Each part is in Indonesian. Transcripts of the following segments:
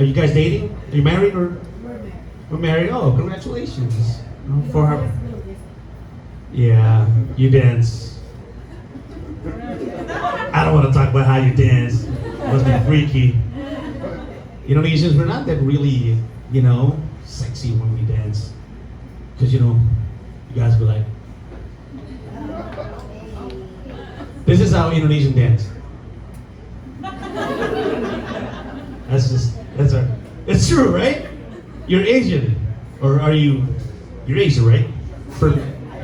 Are you guys dating? Are you married or? We're married. Oh, congratulations. For her. Yeah, you dance. I don't want to talk about how you dance. Must be freaky. Indonesians, we're not that really, sexy when we dance. Because, you guys be like, this is how Indonesian dance. It's true, right? You're Asian. Or are you're Asian, right?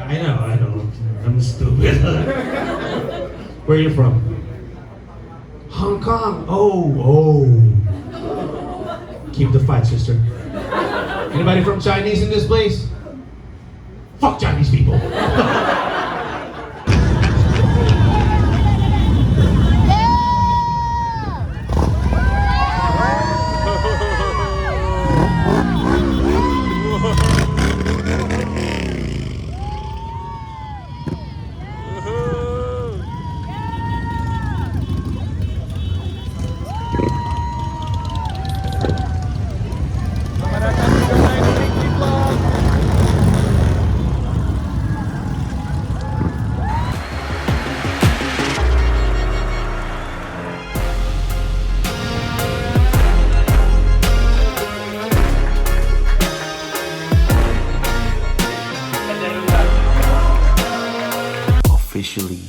I know. I'm stupid. Where are you from? Hong Kong. Oh. Keep the fight, sister. Anybody from Chinese in this place? Fuck Chinese people. Officially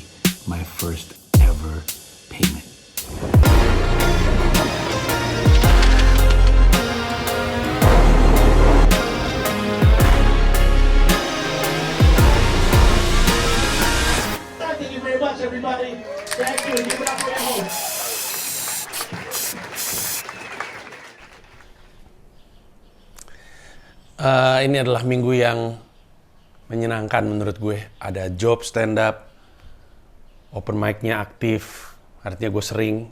my first ever payment. Thank you very much, everybody. Thank you. Give it up for your host. Ini adalah minggu yang menyenangkan menurut gue. Ada job stand up, open mic-nya aktif, artinya gue sering.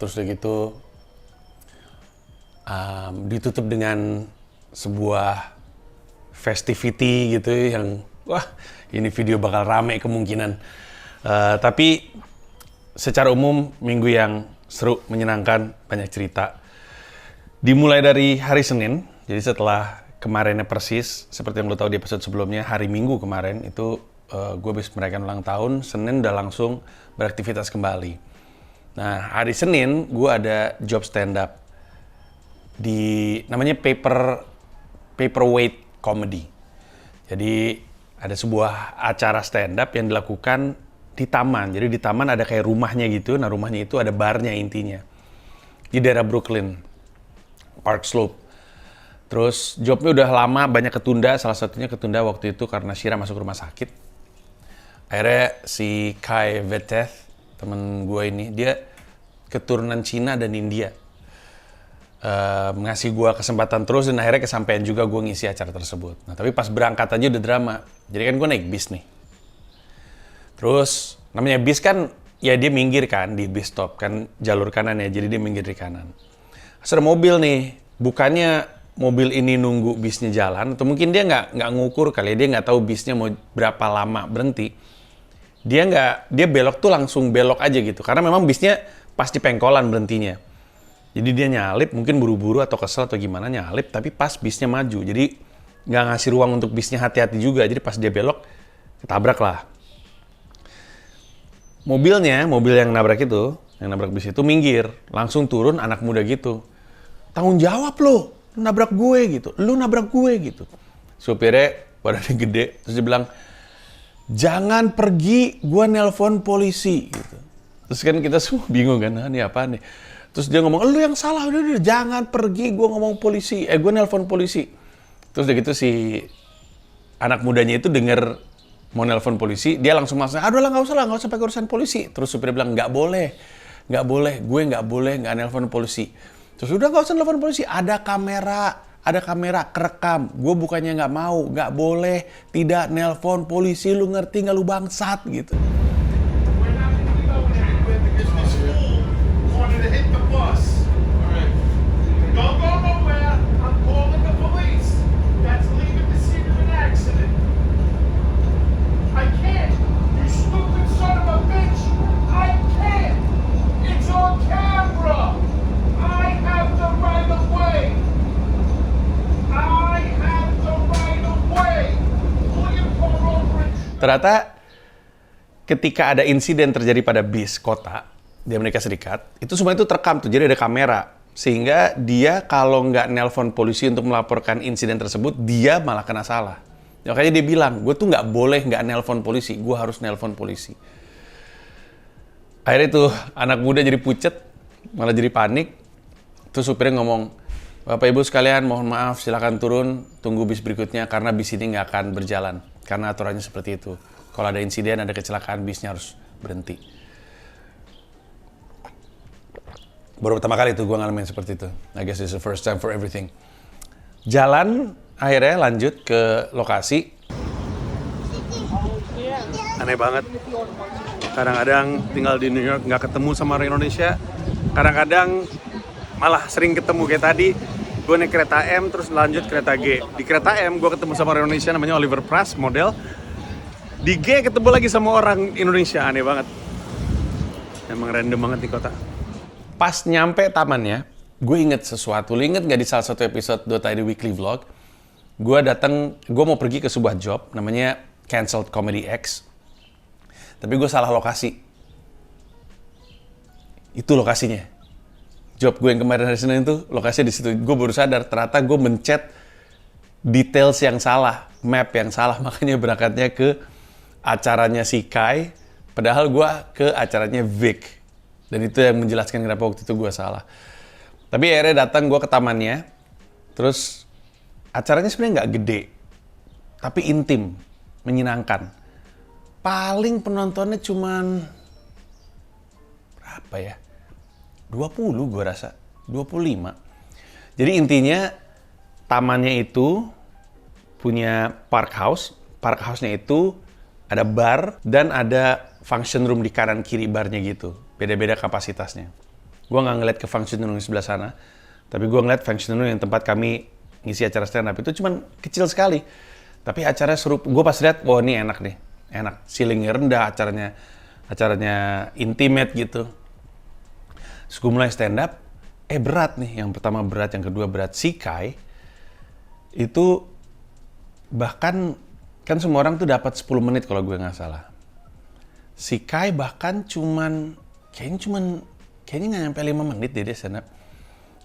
Terus udah gitu ditutup dengan sebuah festivity gitu yang wah ini video bakal rame kemungkinan. Tapi secara umum minggu yang seru, menyenangkan, banyak cerita. Dimulai dari hari Senin, jadi setelah kemarinnya persis, seperti yang lo tahu di episode sebelumnya, hari Minggu kemarin itu gue habis merayakan ulang tahun, Senin udah langsung beraktivitas kembali. Nah, hari Senin gue ada job stand up di namanya Paperweight Comedy. Jadi ada sebuah acara stand up yang dilakukan di taman. Jadi di taman ada kayak rumahnya gitu. Nah, rumahnya itu ada barnya intinya. Di daerah Brooklyn, Park Slope. Terus jobnya udah lama, banyak ketunda. Salah satunya ketunda waktu itu karena Shira masuk rumah sakit. Akhirnya si Kai Veteth, temen gue ini, dia keturunan Cina dan India. Ngasih gue kesempatan terus dan akhirnya kesampaian juga gue ngisi acara tersebut. Nah tapi pas berangkat aja udah drama. Jadi kan gue naik bis nih. Terus namanya bis kan, ya dia minggir kan di bis stop. Kan jalur kanan ya, jadi dia minggir di kanan. Terus ada mobil nih, bukannya mobil ini nunggu bisnya jalan, atau mungkin dia nggak ngukur kali ya, dia nggak tahu bisnya mau berapa lama berhenti. Dia belok tuh langsung belok aja gitu, karena memang bisnya pas di pengkolan berhentinya. Jadi dia nyalip, mungkin buru-buru atau kesel atau gimana nyalip, tapi pas bisnya maju, jadi nggak ngasih ruang untuk bisnya hati-hati juga, jadi pas dia belok, ketabrak lah. Mobil yang nabrak bis itu minggir, langsung turun anak muda gitu. Tanggung jawab lo, lu nabrak gue gitu. Supirnya badannya gede, terus dia bilang, jangan pergi, gue nelpon polisi gitu. Terus kan kita semua bingung kan, ini apaan nih? Terus dia ngomong, lu yang salah, udah, jangan pergi, gue nelpon polisi. Terus udah gitu si anak mudanya itu denger mau nelpon polisi, dia langsung masuk, aduh lah nggak usah pakai urusan polisi. Terus supirnya bilang, nggak boleh, gue nggak boleh nggak nelpon polisi. Terus udah nggak usah nelfon polisi, ada kamera kerekam. Gue bukannya nggak mau, nggak boleh tidak nelpon polisi, lu ngerti nggak lu bangsat gitu. I can't! It's on camera! I have the right! Ternyata ketika ada insiden terjadi pada bis kota di Amerika Serikat, itu semua itu terekam tuh, jadi ada kamera. Sehingga dia kalau nggak nelpon polisi untuk melaporkan insiden tersebut, dia malah kena salah. Makanya dia bilang, gue tuh nggak boleh nggak nelpon polisi, gue harus nelpon polisi. Akhirnya tuh anak muda jadi pucet, malah jadi panik. Terus supirnya ngomong, Bapak Ibu sekalian mohon maaf, silakan turun, tunggu bis berikutnya karena bis ini nggak akan berjalan. Karena aturannya seperti itu. Kalau ada insiden, ada kecelakaan, bisnya harus berhenti. Baru pertama kali itu gue ngalamin seperti itu. I guess it's the first time for everything. Jalan, akhirnya lanjut ke lokasi. Aneh banget. Kadang-kadang tinggal di New York nggak ketemu sama orang Indonesia. Kadang-kadang malah sering ketemu kayak tadi. Gue naik kereta M terus lanjut kereta G. Di kereta M gue ketemu sama orang Indonesia namanya Oliver Pras, model. Di G ketemu lagi sama orang Indonesia, aneh banget. Emang random banget di kota. Pas nyampe tamannya, gue inget sesuatu. Lu inget gak di salah satu episode Dota ID Weekly Vlog? Gue mau pergi ke sebuah job, namanya Cancelled Comedy X. Tapi gue salah lokasi. Itu lokasinya. Job gue yang kemarin hari Senin itu, lokasinya di situ. Gue baru sadar, ternyata gue mencet details yang salah, map yang salah. Makanya berangkatnya ke acaranya si Kai, padahal gue ke acaranya Vic. Dan itu yang menjelaskan kenapa waktu itu gue salah. Tapi akhirnya datang gue ke tamannya, terus acaranya sebenarnya nggak gede, tapi intim, menyenangkan. Paling penontonnya cuman berapa ya? 20 gue rasa, 25. Jadi intinya tamannya itu punya park house. Park house-nya itu ada bar dan ada function room di kanan kiri barnya gitu. Beda-beda kapasitasnya. Gue nggak ngeliat ke function room di sebelah sana, tapi gue ngeliat function room yang tempat kami ngisi acara stand up itu cuman kecil sekali. Tapi acaranya seru. Gue pas lihat, wah ini enak nih, enak. Ceilingnya rendah, acaranya intimate gitu. Terus gue mulai stand up, berat nih. Yang pertama berat, yang kedua berat. Si Kai itu bahkan kan semua orang tuh dapat 10 menit kalau gue nggak salah. Si Kai bahkan kayaknya nggak nyampe 5 menit deh dia stand up.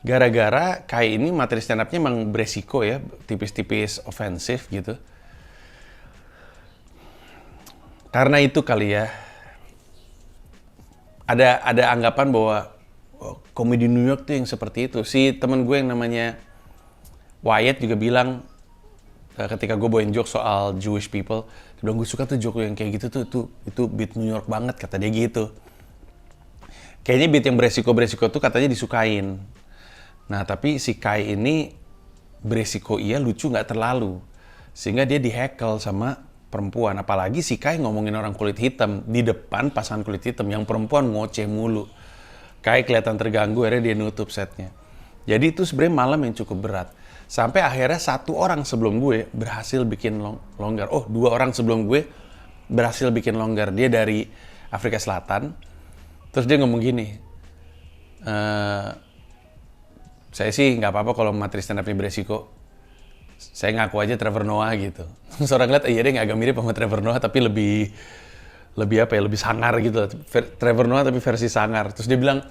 Gara-gara Kai ini materi stand up-nya emang beresiko ya, tipis-tipis ofensif gitu. Karena itu kali ya, ada anggapan bahwa komedi New York tuh yang seperti itu. Si temen gue yang namanya Wyatt juga bilang, ketika gue bawain joke soal Jewish people, dia bilang gue suka tuh joke yang kayak gitu tuh, itu beat New York banget, kata dia gitu. Kayaknya beat yang beresiko-beresiko tuh katanya disukain. Nah tapi si Kai ini beresiko iya, lucu nggak terlalu. Sehingga dia di-heckle sama perempuan. Apalagi si Kai ngomongin orang kulit hitam di depan pasangan kulit hitam, yang perempuan ngoceh mulu. Kai kelihatan terganggu, akhirnya dia nutup setnya. Jadi itu sebenarnya malam yang cukup berat. Sampai akhirnya 1 orang sebelum gue berhasil bikin longgar. 2 orang sebelum gue berhasil bikin longgar. Dia dari Afrika Selatan. Terus dia ngomong gini, saya sih nggak apa-apa kalau materi stand up-nya beresiko. Saya ngaku aja Trevor Noah gitu. Terus orang lihat, iya dia agak mirip sama Trevor Noah tapi lebih sangar gitu. Trevor Noah tapi versi sangar. Terus dia bilang,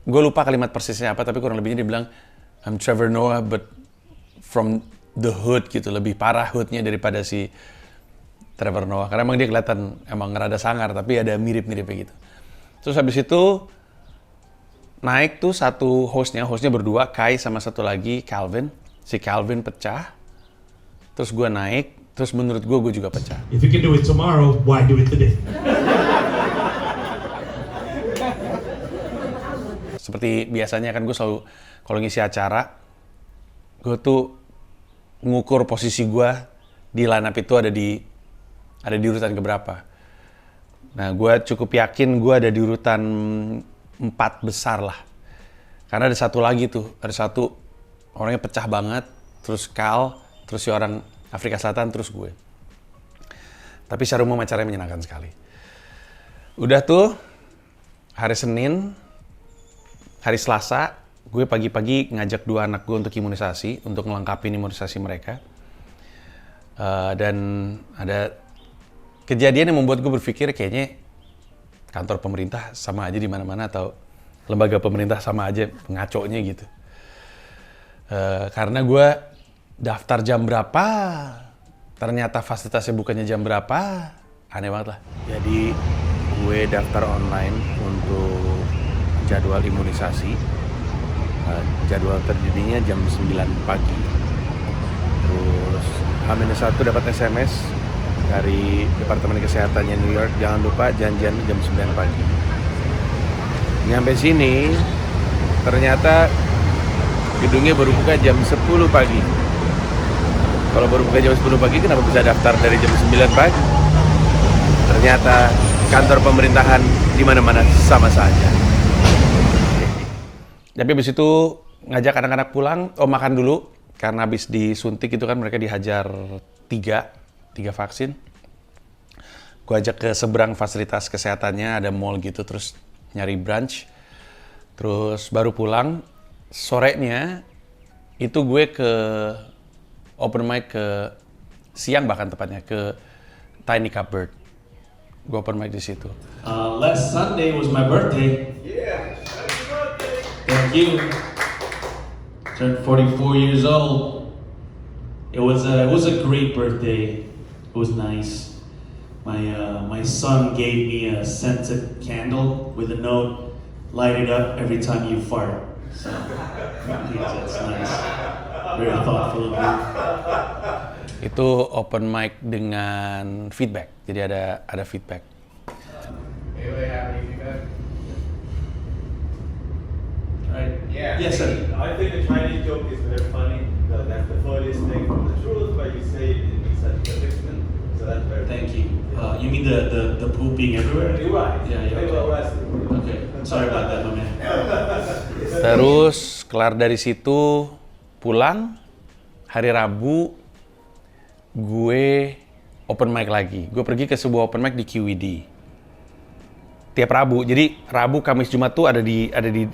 gue lupa kalimat persisnya apa, tapi kurang lebihnya dia bilang, I'm Trevor Noah but from the hood gitu, lebih parah hoodnya daripada si Trevor Noah. Karena emang dia kelihatan emang rada sangar, tapi ada mirip-miripnya gitu. Terus habis itu naik tuh satu hostnya berdua, Kai sama satu lagi Calvin. Si Calvin pecah, terus gue naik, terus menurut gue juga pecah. If you can do it tomorrow, why do it today? Seperti biasanya kan gue selalu kalau ngisi acara, gue tuh ngukur posisi gue di line up itu ada di urutan keberapa. Nah, gue cukup yakin gue ada di urutan 4 besar lah. Karena ada satu lagi tuh, ada satu orangnya pecah banget, terus Kal, terus si orang Afrika Selatan, terus gue. Tapi secara umum acaranya menyenangkan sekali. Udah tuh, hari Senin, hari Selasa, gue pagi-pagi ngajak 2 anak gue untuk imunisasi, untuk melengkapi imunisasi mereka. Dan ada kejadian yang membuat gue berpikir kayaknya kantor pemerintah sama aja di mana-mana atau lembaga pemerintah sama aja ngaconya gitu. Karena gue daftar jam berapa, ternyata fasilitasnya bukannya jam berapa, aneh banget lah. Jadi gue daftar online untuk jadwal imunisasi. Jadwal terdirinya jam 9 pagi. Terus H-1 dapat SMS dari Departemen Kesehatannya New York, jangan lupa janjian jam 9 pagi. Nyampe sini, ternyata gedungnya baru buka jam 10 pagi. Kalau baru buka jam 10 pagi, kenapa bisa daftar dari jam 9 pagi? Ternyata kantor pemerintahan di mana-mana sama saja. Tapi habis itu ngajak anak-anak pulang, makan dulu. Karena habis disuntik itu kan mereka dihajar 3 vaksin. Gue ajak ke seberang fasilitas kesehatannya, ada mall gitu, terus nyari brunch. Terus baru pulang. Sorenya itu gue ke open mic ke siang bahkan tepatnya ke Tiny Cupboard. Gue open mic di situ. Last Sunday was my birthday. Yeah, happy birthday! Thank you. Turned 44 years old. It was a great birthday. It was nice. My son gave me a scented candle with a note, light it up every time you fart. So that's nice. Very thoughtful of you. Itu open mic dengan feedback. Jadi ada feedback. Anybody have any feedback? Right. Yeah. Yes, sir. I think the Chinese joke is very funny. That's the furthest thing from the truth, but you say it in such a fiction. So that's very Thank you. You mean the pooping everywhere? You're right. Yeah, They were okay. arrested. Okay. Sorry about that, my man. Terus kelar dari situ pulang, hari Rabu gue open mic lagi. Gue pergi ke sebuah open mic di QED. Tiap Rabu, jadi Rabu, Kamis, Jumat tuh ada di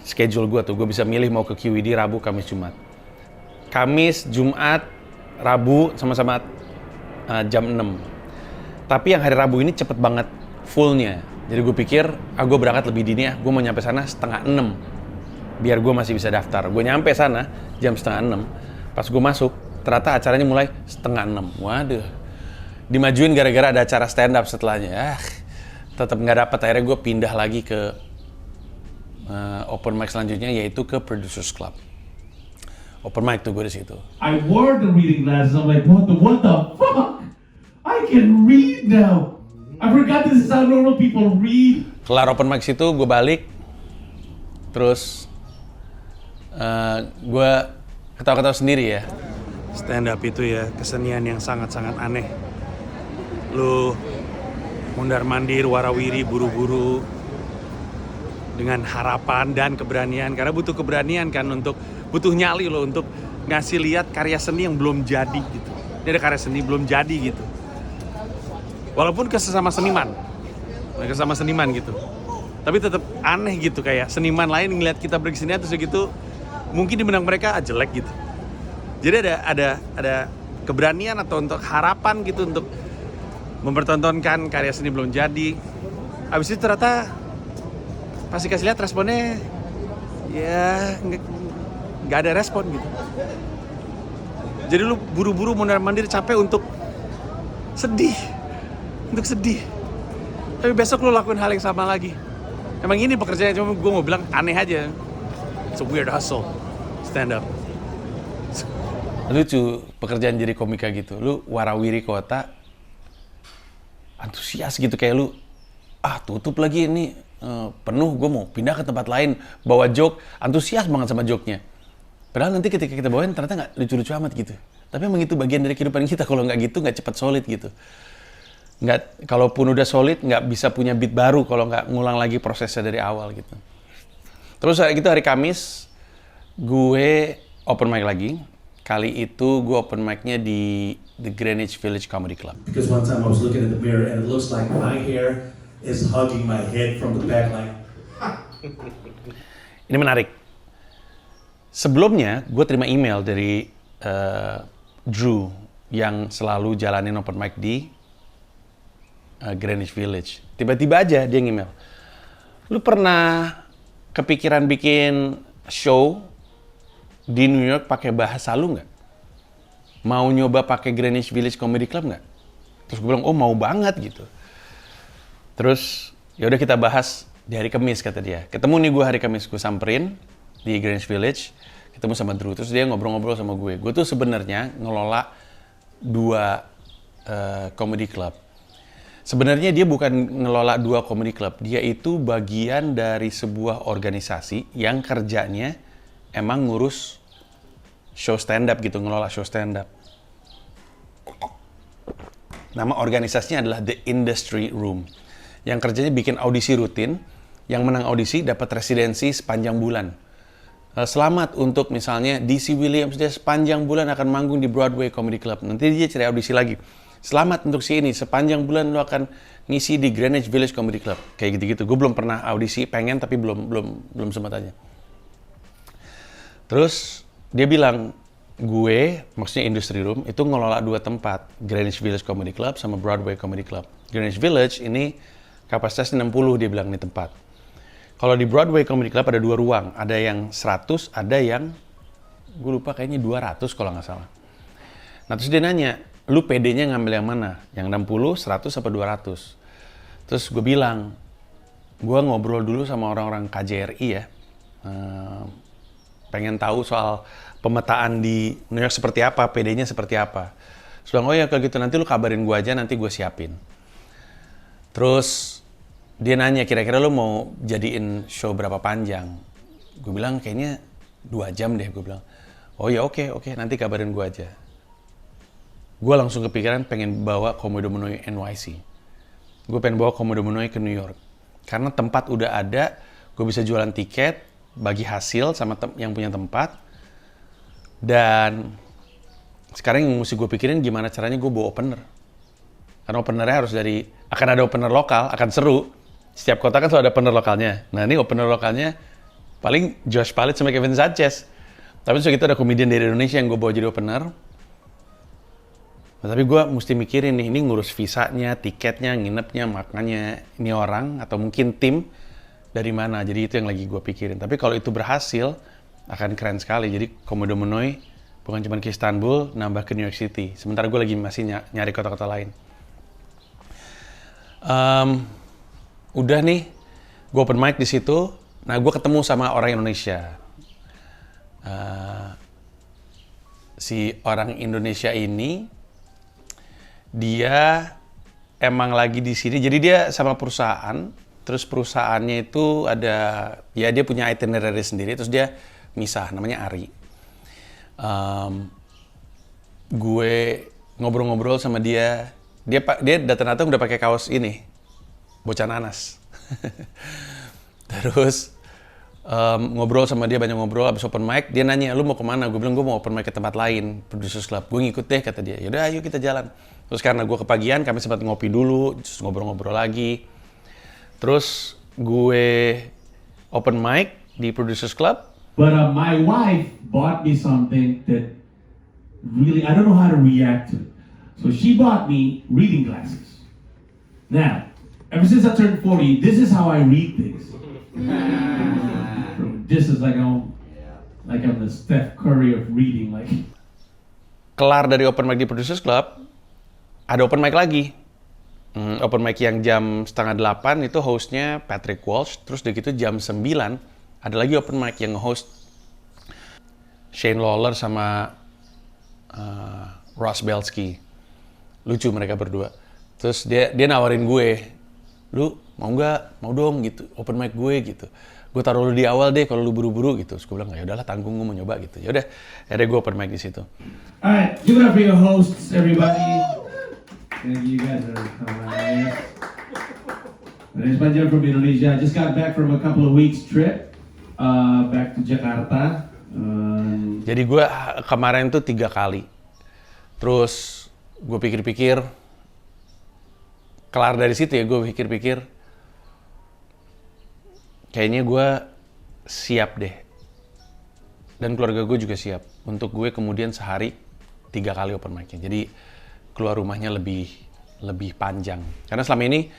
schedule gue tuh. Gue bisa milih mau ke QED Rabu, Kamis, Jumat. Kamis, Jumat, Rabu sama-sama jam 6. Tapi yang hari Rabu ini cepet banget fullnya. Jadi gue pikir, gue berangkat lebih dini ya. Gue mau nyampe sana 5:30. Biar gue masih bisa daftar. Gue nyampe sana jam 5:30. Pas gue masuk, ternyata acaranya mulai 5:30. Waduh. Dimajuin gara-gara ada acara stand up setelahnya. Tetap nggak dapat. Akhirnya gue pindah lagi ke open mic selanjutnya, yaitu ke Producers Club. Open mic tuh gue di situ. I wore the reading glasses. I'm like, what the fuck? I can read now. I forgot this is how normal people read. Kelar open mic situ, gue balik. Terus gue ketawa-ketawa sendiri ya. Stand up itu ya kesenian yang sangat-sangat aneh. Lu mundar-mandir, warawiri, buru-buru dengan harapan dan keberanian. Karena butuh keberanian kan, butuh nyali lo untuk ngasih lihat karya seni yang belum jadi gitu. Ini ada karya seni belum jadi gitu. Walaupun sesama seniman gitu. Tapi tetap aneh gitu, kayak seniman lain ngeliat kita berkesenian terus gitu, mungkin di benak mereka jelek gitu. Jadi ada keberanian atau untuk harapan gitu untuk mempertontonkan karya seni belum jadi. Habis itu ternyata pasti kasih lihat responnya ya nggak ada respon gitu. Jadi lu buru-buru mondar-mandir capek untuk sedih. Tapi besok lu lakuin hal yang sama lagi. Emang ini pekerjaan, cuma gue mau bilang aneh aja. It's a weird hustle, stand up. Lucu pekerjaan jadi komika gitu. Lu warawiri kota, antusias gitu kayak lu. Tutup lagi ini, penuh, gue mau pindah ke tempat lain. Bawa joke, antusias banget sama joke-nya. Padahal nanti ketika kita bawain ternyata nggak lucu-lucu amat gitu. Tapi emang itu bagian dari kehidupan kita. Kalau nggak gitu nggak cepat solid gitu. Nggak, kalaupun udah solid nggak bisa punya beat baru kalau nggak ngulang lagi prosesnya dari awal gitu. Terus hari Kamis gue open mic lagi. Kali itu gue open mic-nya di The Greenwich Village Comedy Club. Because one time I was looking in the mirror and it looks like my hair is hugging my head from the back like. Ini menarik. Sebelumnya gue terima email dari Drew yang selalu jalanin open mic di Greenwich Village. Tiba-tiba aja dia ngemail, lu pernah kepikiran bikin show di New York pakai bahasa lu nggak? Mau nyoba pakai Greenwich Village Comedy Club nggak? Terus gue bilang, oh mau banget gitu. Terus ya udah kita bahas di hari Kamis kata dia. Ketemu nih gue hari Kamis, gue samperin di Greenwich Village, ketemu sama Drew. Terus dia ngobrol-ngobrol sama gue. Gue tuh sebenarnya ngelola 2 comedy club. Sebenarnya dia bukan ngelola 2 comedy club. Dia itu bagian dari sebuah organisasi yang kerjanya emang ngurus show stand up gitu, ngelola show stand up. Nama organisasinya adalah The Industry Room. Yang kerjanya bikin audisi rutin, yang menang audisi dapat residensi sepanjang bulan. Selamat untuk misalnya DC Williams, dia sepanjang bulan akan manggung di Broadway Comedy Club. Nanti dia cari audisi lagi. Selamat untuk si ini, sepanjang bulan lo akan ngisi di Greenwich Village Comedy Club. Kayak gitu-gitu. Gue belum pernah audisi, pengen tapi belum sempat aja. Terus dia bilang, gue, maksudnya Industry Room, itu ngelola 2 tempat. Greenwich Village Comedy Club sama Broadway Comedy Club. Greenwich Village ini kapasitasnya 60, dia bilang, nih tempat. Kalau di Broadway Comedy Club ada 2 ruang. Ada yang 100, ada yang, gue lupa kayaknya 200 kalau nggak salah. Nah terus dia nanya, lu PD-nya ngambil yang mana? Yang 60, 100, apa 200? Terus gue bilang, gue ngobrol dulu sama orang-orang KJRI ya. Pengen tahu soal pemetaan di New York seperti apa, PD-nya seperti apa. Terus bilang, oh ya kalau gitu nanti lu kabarin gue aja, nanti gue siapin. Terus dia nanya, kira-kira lu mau jadiin show berapa panjang? Gue bilang, kayaknya 2 jam deh, gue bilang. Oh ya oke, nanti kabarin gue aja. Gue langsung kepikiran pengen bawa Komodo Menoi NYC. Gue pengen bawa Komodo Menoi ke New York. Karena tempat udah ada, gue bisa jualan tiket, bagi hasil sama yang punya tempat. Dan sekarang yang mesti gue pikirin gimana caranya gue bawa opener. Karena openernya harus akan ada opener lokal, akan seru. Setiap kota kan selalu ada opener lokalnya. Nah ini opener lokalnya paling Josh Palit sama Kevin Sanchez. Tapi terus itu ada komedian dari Indonesia yang gue bawa jadi opener. Nah, tapi gue mesti mikirin nih, ini ngurus visanya, tiketnya, nginepnya, makannya, ini orang atau mungkin tim dari mana. Jadi itu yang lagi gue pikirin. Tapi kalau itu berhasil, akan keren sekali. Jadi Komodo Menoi bukan cuma ke Istanbul, nambah ke New York City. Sementara gue lagi masih nyari kota-kota lain. Udah nih, gue open mic di situ. Nah, gue ketemu sama orang Indonesia. Si orang Indonesia ini dia emang lagi di sini, jadi dia sama perusahaan, terus perusahaannya itu ada, ya dia punya itinerary sendiri, terus dia misah, namanya Ari. Gue ngobrol-ngobrol sama dia datang-datang udah pakai kaos ini, bocah nanas. Terus ngobrol sama dia, banyak ngobrol, abis open mic, dia nanya, lu mau kemana? Gue bilang, gue mau open mic ke tempat lain, Producers Club. Gue ngikut deh, kata dia. Yaudah, ayo kita jalan. Terus karena gue kepagian, kami sempat ngopi dulu, terus ngobrol-ngobrol lagi. Terus gue open mic di Producers Club. But my wife bought me something that really, I don't know how to react to it. So she bought me reading glasses. Now, ever since I turned 40, this is how I read things. This is like I'm the Steph Curry of reading. Like. Kelar dari open mic di Producers Club, ada open mic lagi. Open mic yang jam 7:30 itu hostnya Patrick Walsh. Terus udah gitu jam 9 ada lagi open mic yang nge-host Shane Lawler sama Ross Belsky. Lucu mereka berdua. Terus dia nawarin gue, lu mau nggak? Mau dong gitu, open mic gue gitu. Gue taruh lu di awal deh kalau lu buru-buru gitu. Terus gue bilang, ya udahlah tanggung, gue mau nyoba gitu. Ya udah, akhirnya gue open mic di situ. Alright, give it up for your hosts, everybody. Thank you, guys are hilarious. My name is Panjang from Indonesia. I just got back from a couple of weeks trip back to Jakarta. Jadi gue kemarin tuh 3 kali. Terus gue pikir-pikir, kelar dari situ ya gue pikir-pikir, kayaknya gue siap deh. Dan keluarga gue juga siap untuk gue kemudian sehari 3 kali open mic-nya. Jadi keluar rumahnya lebih lebih panjang. Karena selama ini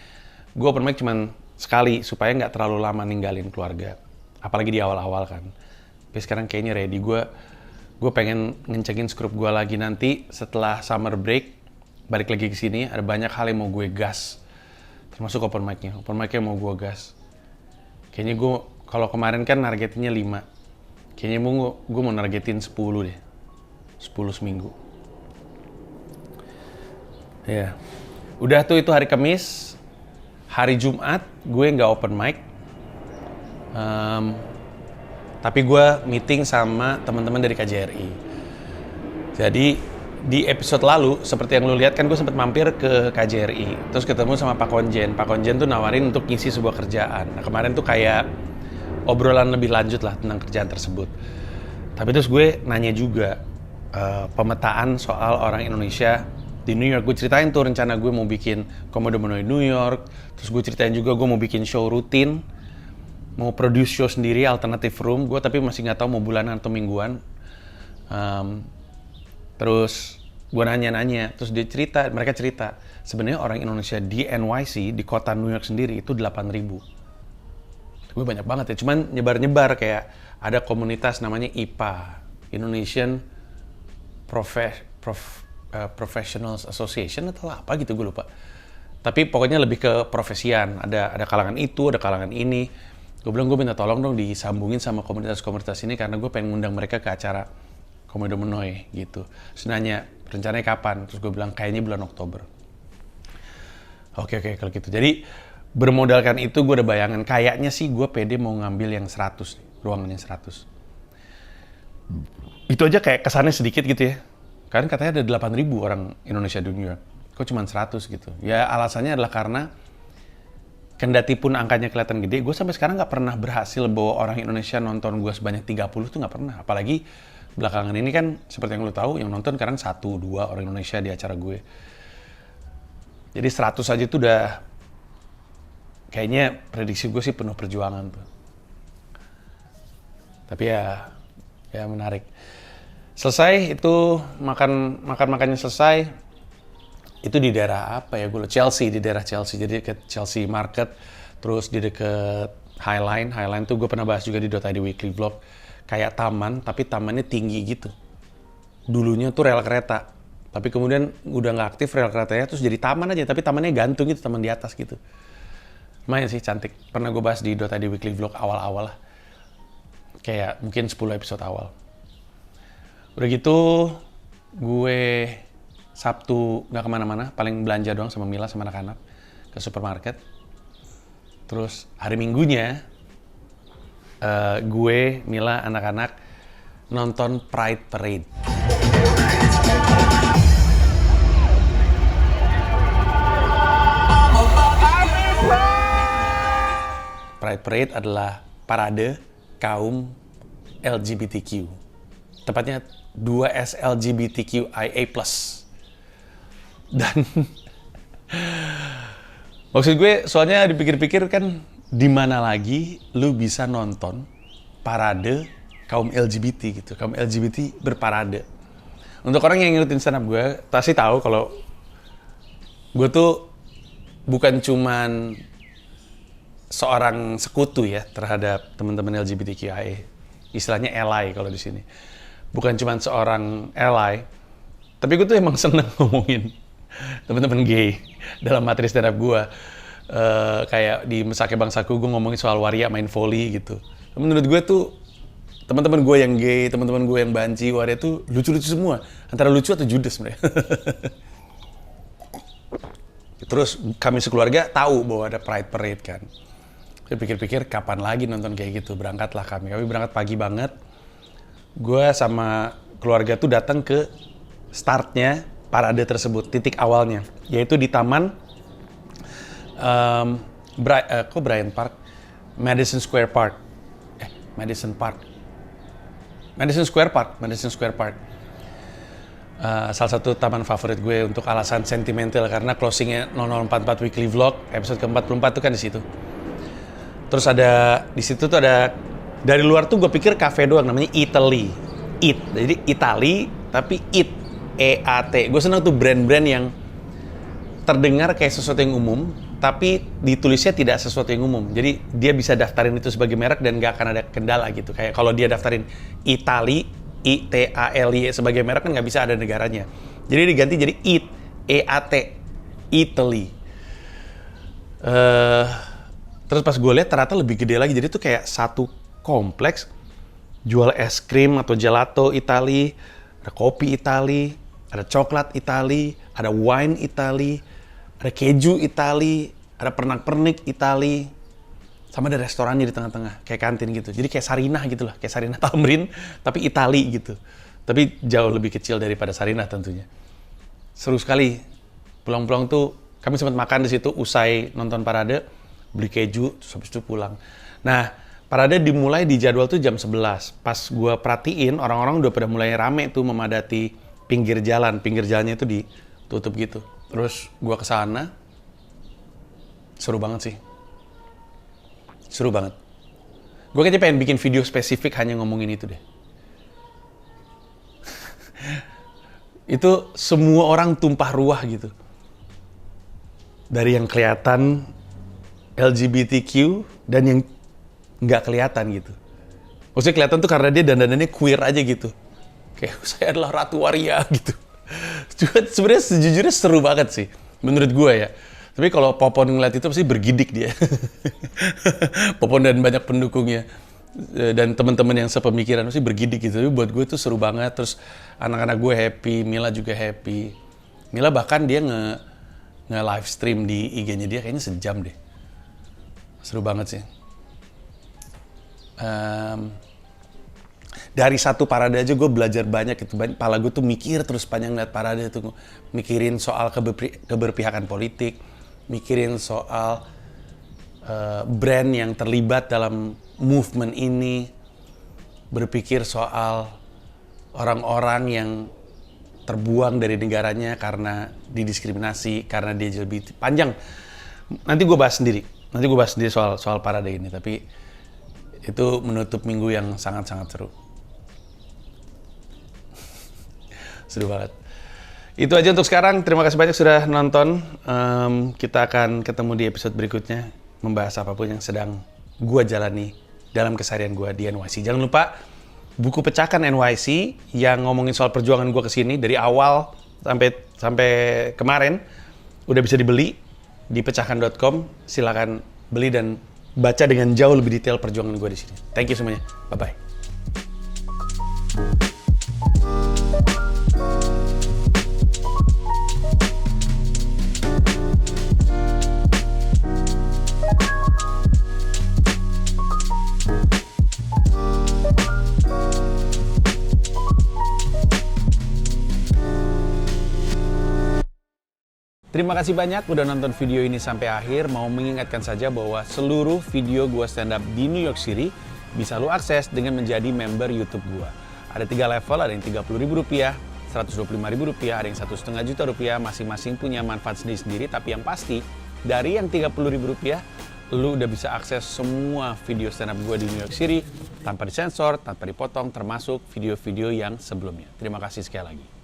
gue open mic cuman sekali supaya nggak terlalu lama ninggalin keluarga. Apalagi di awal-awal kan. Tapi sekarang kayaknya ready. Gue pengen ngencengin skrup gue lagi nanti setelah summer break. Balik lagi ke sini, ada banyak hal yang mau gue gas. Termasuk open mic-nya. Open mic-nya mau gue gas. Kayaknya gue, kalau kemarin kan nargetinnya 5. Kayaknya gue mau nargetin 10 deh. 10 seminggu. Ya. Udah tuh itu hari Kamis. Hari Jumat gue nggak open mic. Tapi gue meeting sama teman-teman dari KJRI. Jadi di episode lalu, seperti yang lu lihat kan gue sempat mampir ke KJRI. Terus ketemu sama Pak Konjen. Pak Konjen tuh nawarin untuk ngisi sebuah kerjaan. Nah kemarin tuh kayak obrolan lebih lanjut lah tentang kerjaan tersebut. Tapi terus gue nanya juga pemetaan soal orang Indonesia di New York. Gue ceritain tuh rencana gue mau bikin Komodo Menoi New York. Terus gue ceritain juga gue mau bikin show rutin. Mau produce show sendiri, alternative room. Gue tapi masih nggak tahu mau bulanan atau mingguan. Terus gue nanya-nanya, terus mereka cerita, sebenarnya orang Indonesia di NYC, di kota New York sendiri itu 8.000. Gue banyak banget ya, cuman nyebar-nyebar kayak ada komunitas namanya IPA, Indonesian Professionals Association atau apa gitu, gue lupa. Tapi pokoknya lebih ke profesian, ada kalangan itu, ada kalangan ini. Gue bilang gue minta tolong dong disambungin sama komunitas-komunitas ini karena gue pengen ngundang mereka ke acara Komodo Menoi gitu. Terus nanya, rencananya kapan? Terus gue bilang, kayaknya bulan Oktober. Oke, kalau gitu. Jadi, bermodalkan itu gue udah bayangan. Kayaknya sih gue pede mau ngambil yang 100 nih, ruangan yang 100. Itu aja kayak kesannya sedikit gitu ya. Kan katanya ada 8.000 orang Indonesia di New York. Kok cuma 100 gitu? Ya alasannya adalah karena kendati pun angkanya kelihatan gede, gue sampai sekarang nggak pernah berhasil bawa orang Indonesia nonton gue sebanyak 30 tuh nggak pernah. Apalagi belakangan ini kan seperti yang lo tahu yang nonton sekarang 1-2 orang Indonesia di acara gue. Jadi 100 aja tuh udah kayaknya prediksi gue sih penuh perjuangan tuh. Tapi ya menarik. Selesai itu makannya selesai. Itu di daerah apa ya? Gue Chelsea, di daerah Chelsea. Jadi ke Chelsea Market, terus di deket Highline. Highline tuh gue pernah bahas juga di .id Weekly Vlog. Kayak taman, tapi tamannya tinggi gitu. Dulunya tuh rel kereta, tapi kemudian udah nggak aktif rel keretanya, terus jadi taman aja, tapi tamannya gantung gitu, taman di atas gitu. Lumayan sih, cantik. Pernah gue bahas di .id Weekly Vlog awal-awal lah. Kayak mungkin 10 episode awal. Udah gitu, gue Sabtu nggak kemana-mana, paling belanja doang sama Mila sama anak-anak ke supermarket. Terus hari Minggunya, gue, Mila, anak-anak nonton Pride Parade. Pride Parade adalah parade kaum LGBTQ. Tepatnya 2S LGBTQIA+. Dan maksud gue soalnya dipikir-pikir kan di mana lagi lu bisa nonton parade kaum LGBT gitu. Kaum LGBT berparade. Untuk orang yang ngikutin stand up gue, pasti tahu kalau gue tuh bukan cuman seorang sekutu ya terhadap teman-teman LGBTQIA. Istilahnya ally kalau di sini. Bukan cuman seorang ally, tapi gue tuh emang seneng ngomongin teman-teman gay dalam materi stand up gue. Kayak di Mesake Bangsaku gue ngomongin soal waria main volley gitu. Menurut gue tuh teman-teman gue yang gay, teman-teman gue yang banci, waria tuh lucu-lucu semua. Antara lucu atau judes mereka. Terus kami sekeluarga tahu bahwa ada Pride Parade kan. Saya pikir-pikir kapan lagi nonton kayak gitu. Berangkatlah kami. Kami berangkat pagi banget. Gue sama keluarga tuh datang ke startnya parade tersebut, titik awalnya, yaitu di taman Bryant Park, Madison Square Park. Madison Square Park. Salah satu taman favorit gue untuk alasan sentimental karena closingnya 0044 Weekly Vlog episode ke-44 tuh kan di situ. Terus ada di situ tuh ada dari luar tuh gue pikir cafe doang namanya Italy. Jadi Itali tapi EAT. Gue seneng tuh brand-brand yang terdengar kayak sesuatu yang umum, tapi ditulisnya tidak sesuatu yang umum. Jadi dia bisa daftarin itu sebagai merek dan nggak akan ada kendala gitu. Kayak kalau dia daftarin Itali, I-T-A-L-Y sebagai merek kan nggak bisa ada negaranya. Jadi diganti jadi IT, E-A-T, Italy. Terus pas gue lihat ternyata lebih gede lagi. Jadi tuh kayak satu kompleks jual es krim atau gelato Itali, ada kopi Itali, ada coklat Itali, ada wine Itali, ada keju Itali, ada pernak-pernik Itali, sama ada restorannya di tengah-tengah, kayak kantin gitu. Jadi kayak Sarinah gitu lah, kayak Sarinah Tamrin, tapi Itali gitu. Tapi jauh lebih kecil daripada Sarinah tentunya. Seru sekali. Pulang-pulang tuh, kami sempat makan di situ, usai nonton parade, beli keju, terus habis itu pulang. Nah, parade dimulai di jadwal tuh jam 11. Pas gua perhatiin, orang-orang udah pada mulai rame tuh memadati pinggir jalan. Pinggir jalannya itu ditutup gitu. Terus gua ke sana. Seru banget sih. Seru banget. Gua kayaknya pengen bikin video spesifik hanya ngomongin itu deh. Itu semua orang tumpah ruah gitu. Dari yang kelihatan LGBTQ dan yang nggak kelihatan gitu. Maksudnya kelihatan tuh karena dia dandanannya queer aja gitu. Kayak saya adalah Ratu Waria gitu. Cuma sebenarnya sejujurnya seru banget sih menurut gue ya. Tapi kalau Popon ngeliat itu pasti bergidik dia. Popon dan banyak pendukungnya dan teman-teman yang sepemikiran pasti bergidik gitu. Tapi buat gue itu seru banget. Terus anak-anak gue happy, Mila juga happy. Mila bahkan dia nge-live stream di IG-nya dia kayaknya sejam deh. Seru banget sih. Dari satu parade aja gue belajar banyak gitu. Pala gue tuh mikir terus panjang liat parade tuh. Mikirin soal keberpihakan politik. Mikirin soal brand yang terlibat dalam movement ini. Berpikir soal orang-orang yang terbuang dari negaranya karena didiskriminasi, karena dia LGBT. Panjang. Nanti gue bahas sendiri soal parade ini. Tapi itu menutup minggu yang sangat-sangat seru. Seru banget. Itu aja untuk sekarang. Terima kasih banyak sudah nonton. Kita akan ketemu di episode berikutnya. Membahas apapun yang sedang gue jalani dalam keseharian gue di NYC. Jangan lupa buku Pecahkan NYC yang ngomongin soal perjuangan gue kesini dari awal sampai kemarin udah bisa dibeli di pecahkan.com. Silakan beli dan baca dengan jauh lebih detail perjuangan gue di sini. Thank you semuanya. Bye-bye. Terima kasih banyak udah nonton video ini sampai akhir. Mau mengingatkan saja bahwa seluruh video gue stand up di New York City bisa lo akses dengan menjadi member YouTube gue. Ada 3 level, ada yang Rp30.000, Rp125.000, ada yang Rp1,5 juta, masing-masing punya manfaat sendiri-sendiri. Tapi yang pasti, dari yang Rp30.000, lo udah bisa akses semua video stand up gue di New York City tanpa disensor, tanpa dipotong, termasuk video-video yang sebelumnya. Terima kasih sekali lagi.